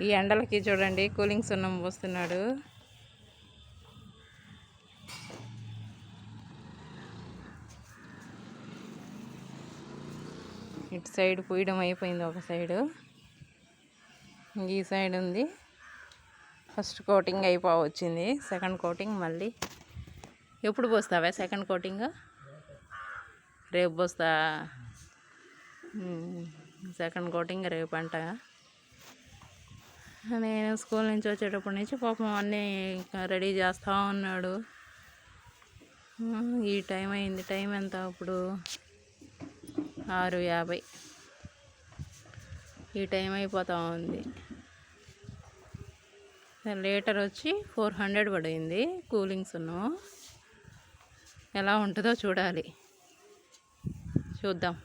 ఈ ఎండలకి చూడండి కూలింగ్ సున్నం పోస్తున్నాడు. ఇటు సైడ్ పూయడం అయిపోయింది, ఒక సైడు ఈ సైడ్ ఉంది. ఫస్ట్ కోటింగ్ అయిపోవచ్చింది, సెకండ్ కోటింగ్ మళ్ళీ ఎప్పుడు పోస్తావా? సెకండ్ కోటింగ్ రేపు పోస్తా. సెకండ్ కోటింగ్ రేపు అంట. నేను స్కూల్ నుంచి వచ్చేటప్పటి నుంచి పాపం అన్నీ రెడీ చేస్తూ ఉన్నాడు. ఈ టైం అయింది. టైం ఎంత ఇప్పుడు? 6:50. ఈ టైం అయిపోతూ ఉంది. లీటర్ వచ్చి 400 పడింది కూలింగ్ సున్నం. ఎలా ఉంటుందో చూడాలి, చూద్దాం.